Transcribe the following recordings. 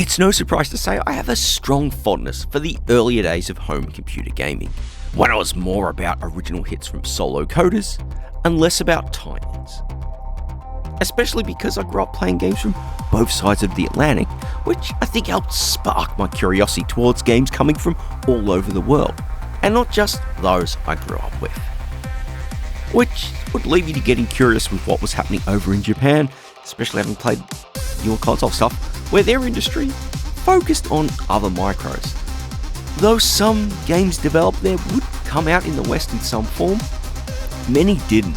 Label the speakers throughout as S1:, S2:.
S1: It's no surprise to say I have a strong fondness for the earlier days of home computer gaming, when it was more about original hits from solo coders and less about tie-ins. Especially because I grew up playing games from both sides of the Atlantic, which I think helped spark my curiosity towards games coming from all over the world, and not just those I grew up with. Which would lead me to getting curious with what was happening over in Japan, especially having played your console stuff, where their industry focused on other micros. Though some games developed there would come out in the West in some form, many didn't.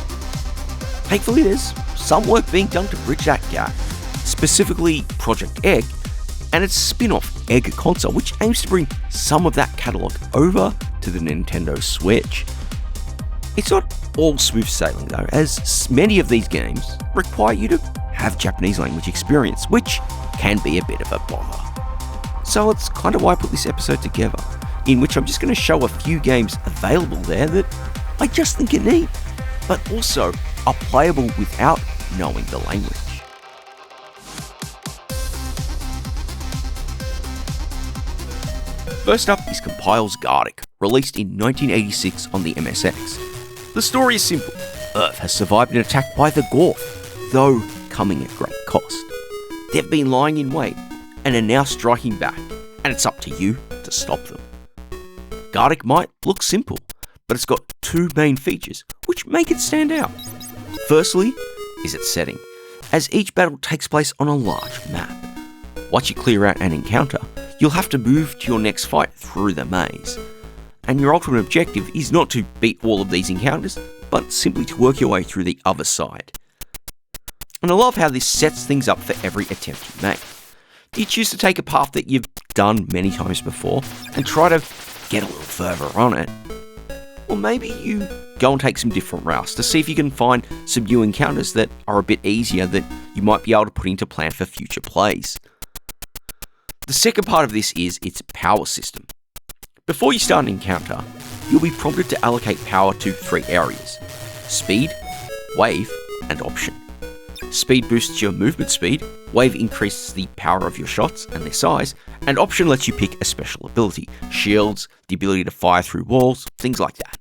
S1: Thankfully there's some work being done to bridge that gap, specifically Project Egg and its spin-off EGGCONSOLE, which aims to bring some of that catalogue over to the Nintendo Switch. It's not all smooth sailing though, as many of these games require you to have Japanese language experience, which can be a bit of a bother. So it's kind of why I put this episode together, in which I'm just going to show a few games available there that I just think are neat, but also are playable without knowing the language. First up is Compile's Guardic, released in 1986 on the MSX. The story is simple. Earth has survived an attack by the Gorf, though coming at great cost. They've been lying in wait, and are now striking back, and it's up to you to stop them. Guardic might look simple, but it's got two main features which make it stand out. Firstly is its setting, as each battle takes place on a large map. Once you clear out an encounter, you'll have to move to your next fight through the maze. And your ultimate objective is not to beat all of these encounters, but simply to work your way through the other side. And I love how this sets things up for every attempt you make. Do you choose to take a path that you've done many times before and try to get a little further on it? Or maybe you go and take some different routes to see if you can find some new encounters that are a bit easier that you might be able to put into plan for future plays. The second part of this is its power system. Before you start an encounter, you'll be prompted to allocate power to three areas: speed, wave, and option. Speed boosts your movement speed, wave increases the power of your shots and their size, and option lets you pick a special ability, shields, the ability to fire through walls, things like that.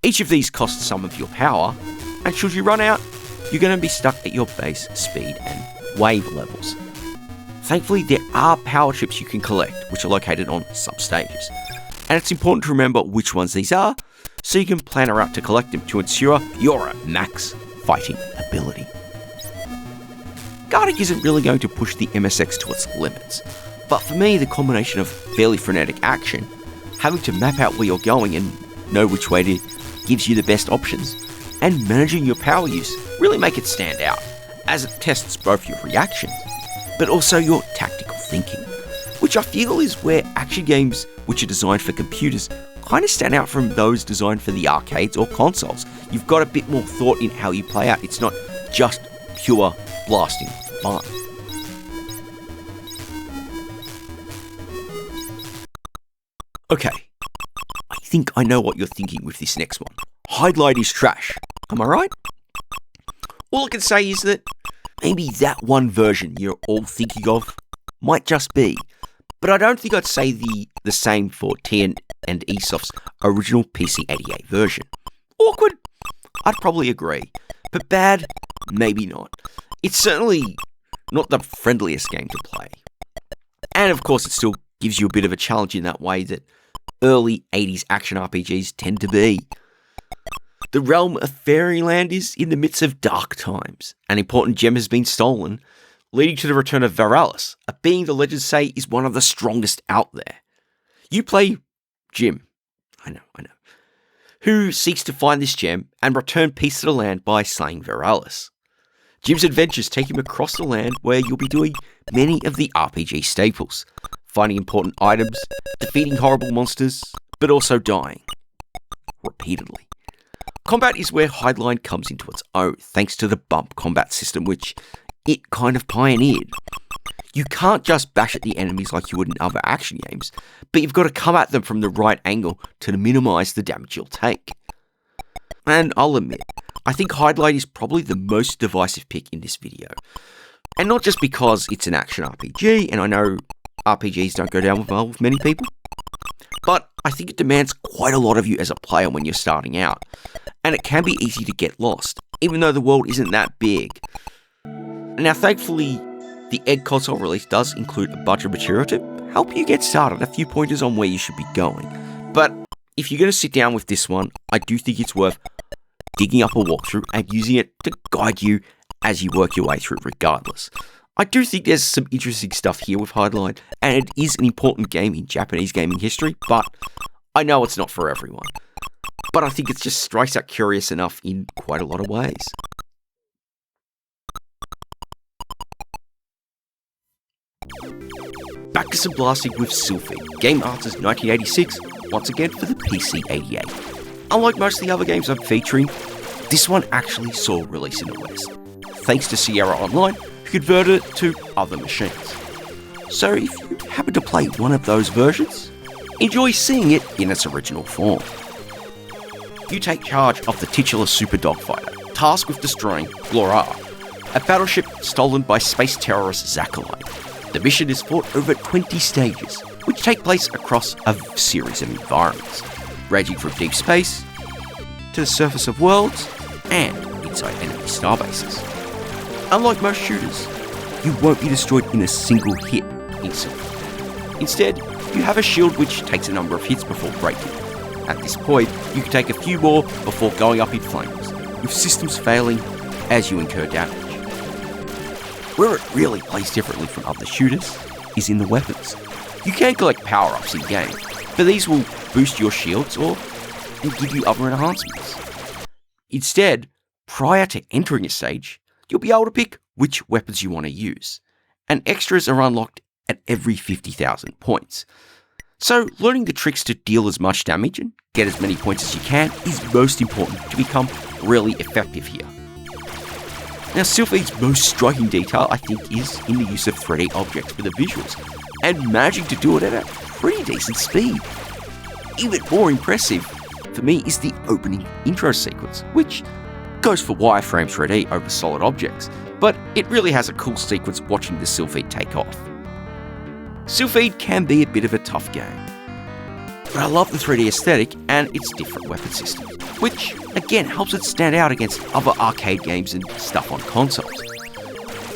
S1: Each of these costs some of your power, and should you run out, you're going to be stuck at your base speed and wave levels. Thankfully, there are power chips you can collect, which are located on some stages, and it's important to remember which ones these are, so you can plan a route to collect them to ensure you're at max fighting ability. Guardic isn't really going to push the MSX to its limits, but for me the combination of fairly frenetic action, having to map out where you're going and know which way to gives you the best options, and managing your power use really make it stand out, as it tests both your reactions, but also your tactical thinking, which I feel is where action games which are designed for computers kind of stand out from those designed for the arcades or consoles. You've got a bit more thought in how you play out, it's not just pure blasting fun. Okay, I think I know what you're thinking with this next one. Hydlide is trash, am I right? All I can say is that maybe that one version you're all thinking of might just be, but I don't think I'd say the same for TN and Esoft's original PC-88 version. Awkward? I'd probably agree, but bad? Maybe not. It's certainly not the friendliest game to play. And of course it still gives you a bit of a challenge in that way that early 80s action RPGs tend to be. The realm of Fairyland is in the midst of dark times. An important gem has been stolen, leading to the return of Veralis, a being the legends say is one of the strongest out there. You play Jim, I know, who seeks to find this gem and return peace to the land by slaying Veralis. Jim's adventures take him across the land where you'll be doing many of the RPG staples, finding important items, defeating horrible monsters, but also dying. Repeatedly. Combat is where Hydlide comes into its own, thanks to the bump combat system which it kind of pioneered. You can't just bash at the enemies like you would in other action games, but you've got to come at them from the right angle to minimise the damage you'll take. And I'll admit, I think Hydlide is probably the most divisive pick in this video. And not just because it's an action RPG, and I know RPGs don't go down well with many people, but I think it demands quite a lot of you as a player when you're starting out, and it can be easy to get lost, even though the world isn't that big. Now thankfully, the EGGCONSOLE release does include a bunch of material to help you get started, a few pointers on where you should be going. But if you're going to sit down with this one, I do think it's worth digging up a walkthrough and using it to guide you as you work your way through regardless. I do think there's some interesting stuff here with Hydlide, and it is an important game in Japanese gaming history, but I know it's not for everyone. But I think it just strikes out curious enough in quite a lot of ways. Back to some blasting with Silpheed, Game Arts' 1986, once again for the PC-88. Unlike most of the other games I'm featuring, this one actually saw release in the West, thanks to Sierra Online, who converted it to other machines. So if you happen to play one of those versions, enjoy seeing it in its original form. You take charge of the titular super dogfighter, tasked with destroying Glora, a battleship stolen by space terrorist Zanac. The mission is fought over 20 stages, which take place across a series of environments, ranging from deep space to the surface of worlds and inside enemy starbases. Unlike most shooters, you won't be destroyed in a single hit instantly. Instead, you have a shield which takes a number of hits before breaking. At this point, you can take a few more before going up in flames, with systems failing as you incur damage. Where it really plays differently from other shooters is in the weapons. You can collect power-ups in game, but these will boost your shields or give you other enhancements. Instead, prior to entering a stage, you'll be able to pick which weapons you want to use, and extras are unlocked at every 50,000 points. So learning the tricks to deal as much damage and get as many points as you can is most important to become really effective here. Now Silpheed's most striking detail I think is in the use of 3D objects for the visuals, and managing to do it at a pretty decent speed. Even more impressive for me is the opening intro sequence, which goes for wireframe 3D over solid objects, but it really has a cool sequence watching the Silpheed take off. Silpheed can be a bit of a tough game, but I love the 3D aesthetic and its different weapon systems, which again helps it stand out against other arcade games and stuff on consoles.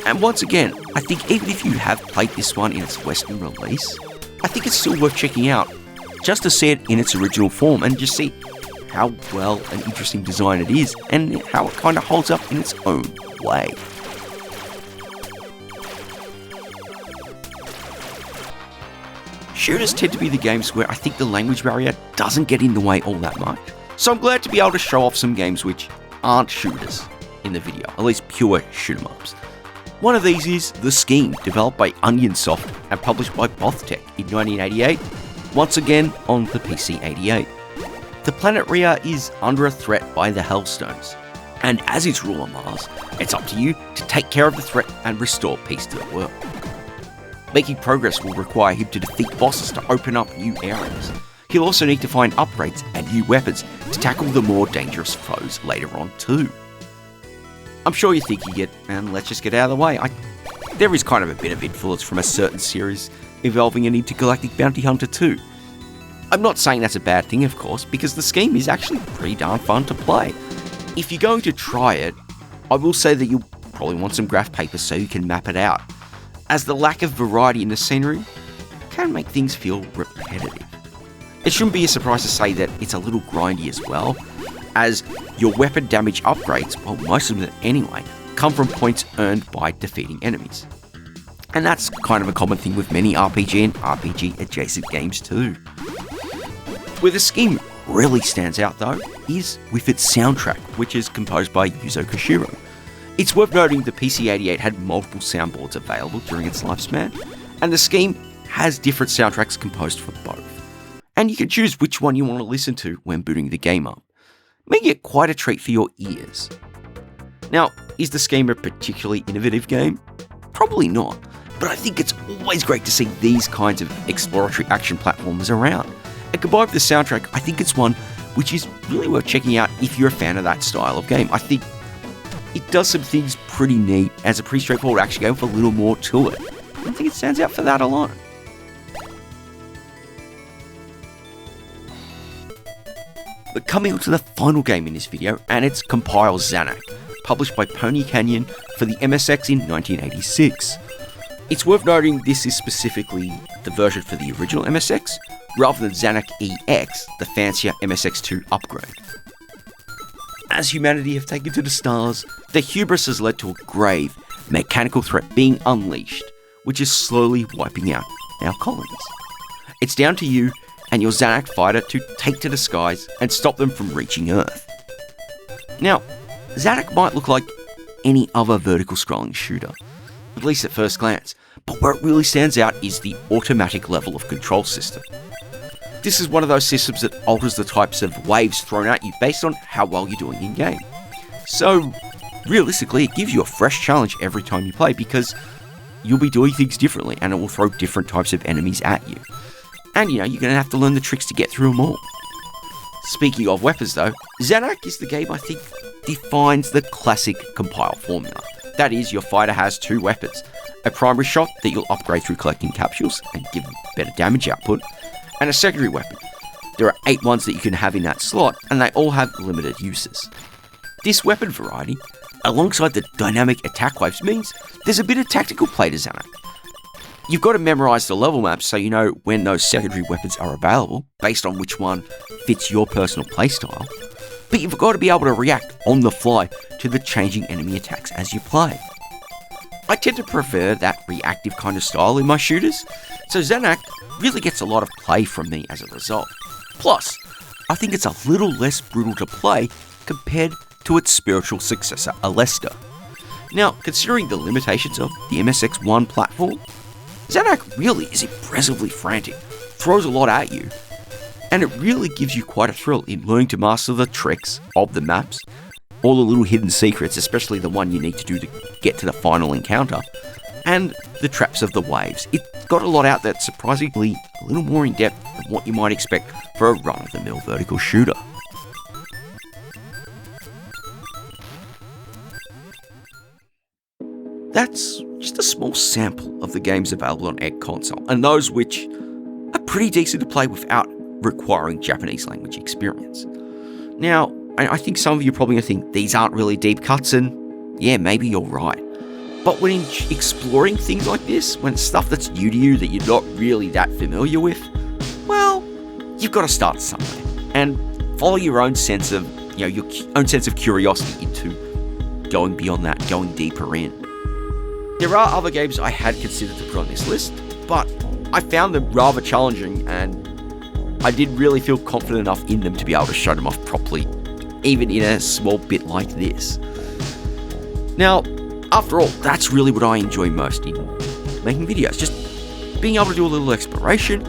S1: And once again, I think even if you have played this one in its Western release, I think it's still worth checking out, just to see it in its original form and just see how well and interesting design it is and how it kind of holds up in its own way. Shooters tend to be the games where I think the language barrier doesn't get in the way all that much, so I'm glad to be able to show off some games which aren't shooters in the video, at least pure shoot-em-ups. One of these is The Scheme, developed by Onionsoft and published by Bothtech in 1988, once again on the PC-88. The planet Rhea is under a threat by the Hellstones, and as its ruler Mars, it's up to you to take care of the threat and restore peace to the world. Making progress will require him to defeat bosses to open up new areas. He'll also need to find upgrades and new weapons to tackle the more dangerous foes later on too. I'm sure you're thinking it, and let's just get out of the way. There is kind of a bit of influence from a certain series involving an intergalactic bounty hunter too. I'm not saying that's a bad thing, of course, because the Scheme is actually pretty darn fun to play. If you're going to try it, I will say that you'll probably want some graph paper so you can map it out, as the lack of variety in the scenery can make things feel repetitive. It shouldn't be a surprise to say that it's a little grindy as well, as your weapon damage upgrades, well most of them anyway, come from points earned by defeating enemies. And that's kind of a common thing with many RPG and RPG adjacent games too. Where the Scheme really stands out though, is with its soundtrack, which is composed by Yuzo Koshiro. It's worth noting the PC-88 had multiple soundboards available during its lifespan, and the Scheme has different soundtracks composed for both. And you can choose which one you want to listen to when booting the game up, making it quite a treat for your ears. Now, is the Scheme a particularly innovative game? Probably not, but I think it's always great to see these kinds of exploratory action platformers around. And combined with the soundtrack, I think it's one which is really worth checking out if you're a fan of that style of game. I think it does some things pretty neat as a pretty straightforward action game with a little more to it. I think it stands out for that alone. But coming on to the final game in this video, and it's Compile Zanac, published by Pony Canyon for the MSX in 1986. It's worth noting this is specifically the version for the original MSX, rather than Zanac EX, the fancier MSX2 upgrade. As humanity have taken to the stars, the hubris has led to a grave, mechanical threat being unleashed, which is slowly wiping out our colonies. It's down to you and your Zanac fighter to take to the skies and stop them from reaching Earth. Now, Zanac might look like any other vertical scrolling shooter, at least at first glance, but where it really stands out is the automatic level of control system. This is one of those systems that alters the types of waves thrown at you based on how well you're doing in game. So, realistically, it gives you a fresh challenge every time you play because you'll be doing things differently and it will throw different types of enemies at you. And you're going to have to learn the tricks to get through them all. Speaking of weapons though, Zanac is the game I think defines the classic Compile formula. That is, your fighter has two weapons. A primary shot that you'll upgrade through collecting capsules and give better damage output, and a secondary weapon. There are 8 ones that you can have in that slot, and they all have limited uses. This weapon variety, alongside the dynamic attack waves, means there's a bit of tactical play to Zanac. You've got to memorise the level maps so you know when those secondary weapons are available, based on which one fits your personal playstyle, but you've got to be able to react on the fly to the changing enemy attacks as you play. I tend to prefer that reactive kind of style in my shooters, so Zanac really gets a lot of play from me as a result. Plus, I think it's a little less brutal to play compared to its spiritual successor, Alesta. Now, considering the limitations of the MSX1 platform, Zanac really is impressively frantic, throws a lot at you, and it really gives you quite a thrill in learning to master the tricks of the maps, all the little hidden secrets, especially the one you need to do to get to the final encounter, and the traps of the waves. It got a lot out that's surprisingly a little more in depth than what you might expect for a run-of-the-mill vertical shooter. That's just a small sample of the games available on EGGCONSOLE, and those which are pretty decent to play without requiring Japanese language experience. Now, I think some of you are probably going to think these aren't really deep cuts, and yeah, maybe you're right. But when exploring things like this, when it's stuff that's new to you that you're not really that familiar with, well, you've got to start somewhere and follow your own sense of, your own sense of curiosity into going beyond that, going deeper in. There are other games I had considered to put on this list, but I found them rather challenging and I didn't really feel confident enough in them to be able to show them off properly, even in a small bit like this. Now, after all, that's really what I enjoy most in making videos, just being able to do a little exploration,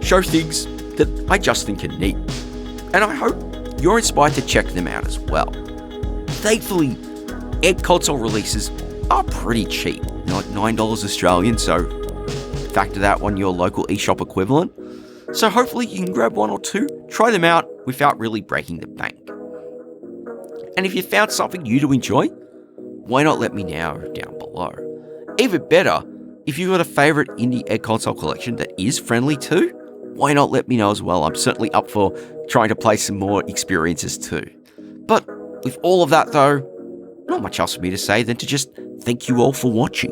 S1: show things that I just think are neat. And I hope you're inspired to check them out as well. Thankfully, EGGCONSOLE releases are pretty cheap. They're like $9 Australian, so factor that on your local eShop equivalent. So hopefully you can grab one or two, try them out without really breaking the bank. And if you found something you to enjoy, why not let me know down below? Even better, if you've got a favourite indie EGGCONSOLE collection that is friendly too, why not let me know as well? I'm certainly up for trying to play some more experiences too. But with all of that though, not much else for me to say than to just thank you all for watching.